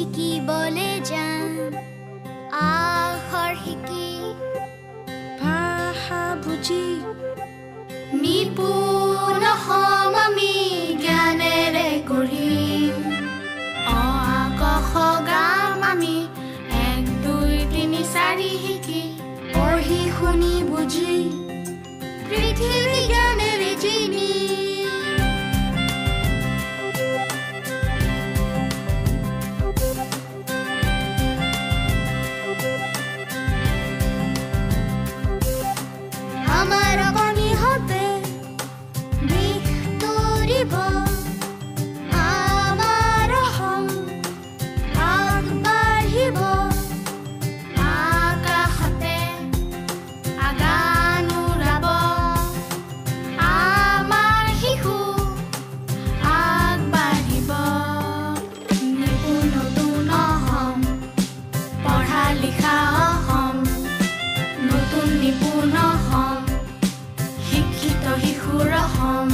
শিকিবলে যাম আখৰ শিকি ভাষা বুজি নিপুণ হম আমি জ্ঞানেৰে গঢ়িম অ আ ক খ গাম আমি 1 2 3 4 শিকি পঢ়ি শুনি বুজি পৃথিৱী জ্ঞানেৰে জিনি আমাৰ অগণি হতে দিশ তৰিব আমাৰ অসম আগবাঢ়িব আকাশতে আগান উৰাব আমাৰ শিশু আগবাঢ়িব নিপুণ নতুন অসম পঢ়া লিখা অসম নতুন নিপুণ অসম শিক্ষিত শিশুৰ অসম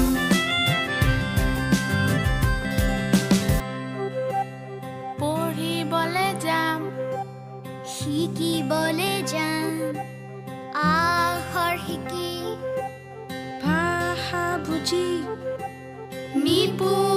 পঢ়িবলে যাম শিকিবলে যাম আখৰ শিকি ভাষা বুজি নিপুণ